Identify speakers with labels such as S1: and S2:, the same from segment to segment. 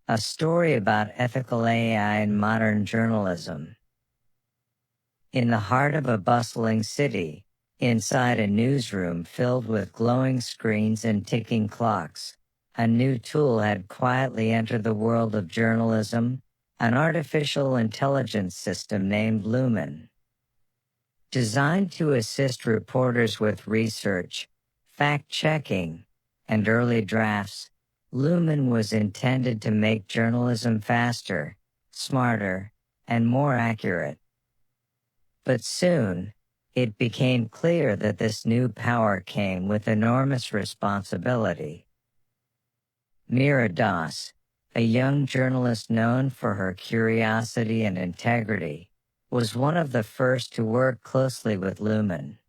S1: a story about ethical AI in modern journalism. In the heart of a bustling city, inside a newsroom filled with glowing screens and ticking clocks, a new tool had quietly entered the world of journalism, an artificial intelligence system named Lumen. Designed to assist reporters with research, fact-checking, and early drafts, Lumen was intended to make journalism faster, smarter, and more accurate. But soon, it became clear that this new power came with enormous responsibility. Mira Das, a young journalist known for her curiosity and integrity, was one of the first to work closely with Lumen.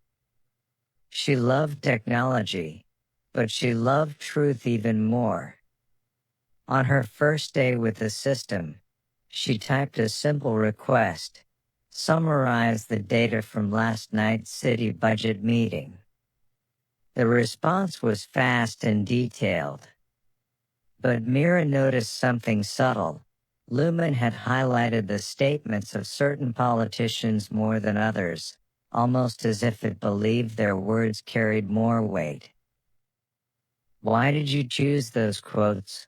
S1: She loved technology, but she loved truth even more. On her first day with the system, she typed a simple request: summarize the data from last night's city budget meeting. The response was fast and detailed. But Mira noticed something subtle. Lumen had highlighted the statements of certain politicians more than others, almost as if it believed their words carried more weight. "Why did you choose those quotes?"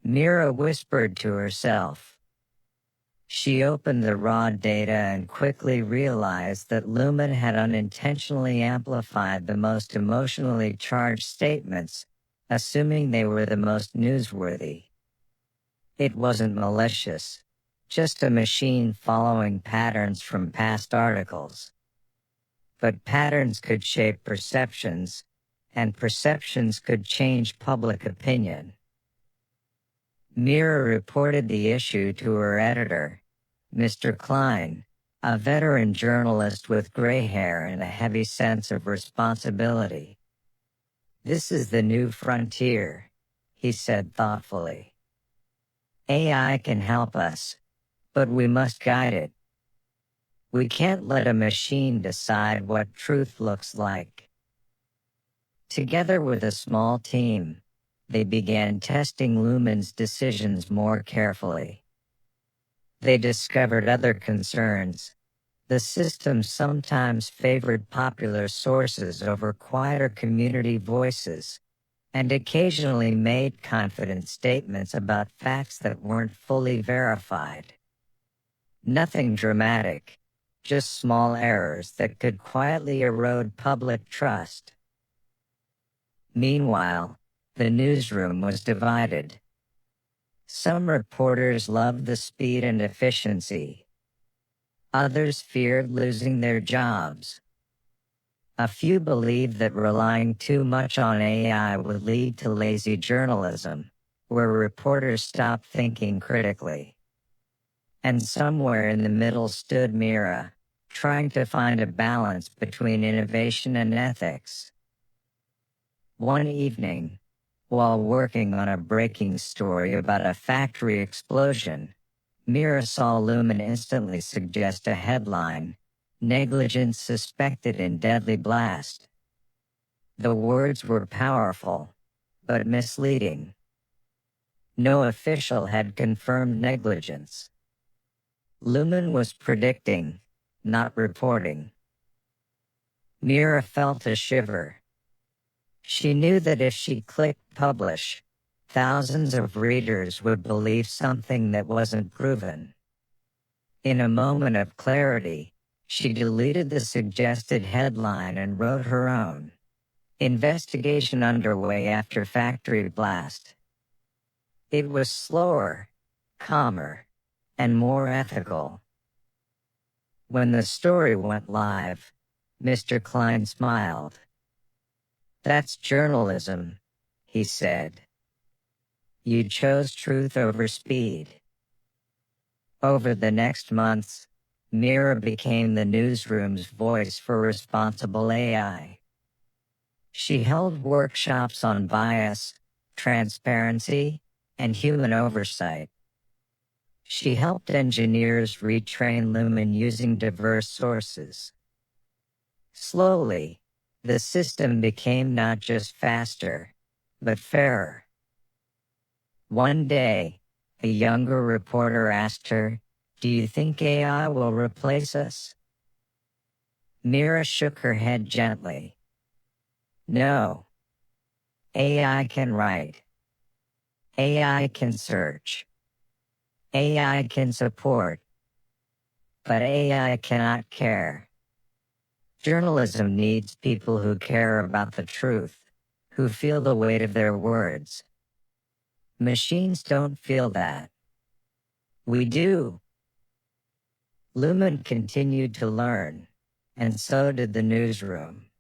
S1: Mira whispered to herself. She opened the raw data and quickly realized that Lumen had unintentionally amplified the most emotionally charged statements, assuming they were the most newsworthy. It wasn't malicious, just a machine following patterns from past articles. But patterns could shape perceptions, and perceptions could change public opinion. Mira reported the issue to her editor, Mr. Klein, a veteran journalist with gray hair and a heavy sense of responsibility. "This is the new frontier," he said thoughtfully. "AI can help us, but we must guide it. We can't let a machine decide what truth looks like." Together with a small team, they began testing Lumen's decisions more carefully. They discovered other concerns. The system sometimes favored popular sources over quieter community voices, and occasionally made confident statements about facts that weren't fully verified. Nothing dramatic, just small errors that could quietly erode public trust. Meanwhile, the newsroom was divided. Some reporters loved the speed and efficiency. Others feared losing their jobs. A few believed that relying too much on AI would lead to lazy journalism, where reporters stopped thinking critically. And somewhere in the middle stood Mira, trying to find a balance between innovation and ethics. One evening, while working on a breaking story about a factory explosion, Mira saw Lumen instantly suggest a headline: "Negligence suspected in deadly blast." The words were powerful, but misleading. No official had confirmed negligence. Lumen was predicting, not reporting. Mira felt a shiver. She knew that if she clicked publish, thousands of readers would believe something that wasn't proven. In a moment of clarity, she deleted the suggested headline and wrote her own: "Investigation underway after factory blast." It was slower, calmer, and more ethical. When the story went live, Mr. Klein smiled. "That's journalism," he said. "You chose truth over speed." Over the next months, Mira became the newsroom's voice for responsible AI. She held workshops on bias, transparency, and human oversight. She helped engineers retrain Lumen using diverse sources. Slowly, the system became not just faster, but fairer. One day, a younger reporter asked her, "Do you think AI will replace us?" Mira shook her head gently. "No. AI can write. AI can search. AI can support. But AI cannot care. Journalism needs people who care about the truth, who feel the weight of their words. Machines don't feel that. We do." Lumen continued to learn, and so did the newsroom.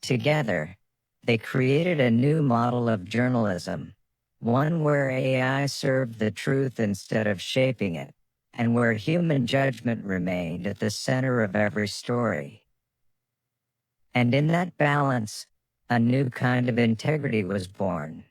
S1: Together, they created a new model of journalism, one where AI served the truth instead of shaping it, and where human judgment remained at the center of every story. And in that balance, a new kind of integrity was born.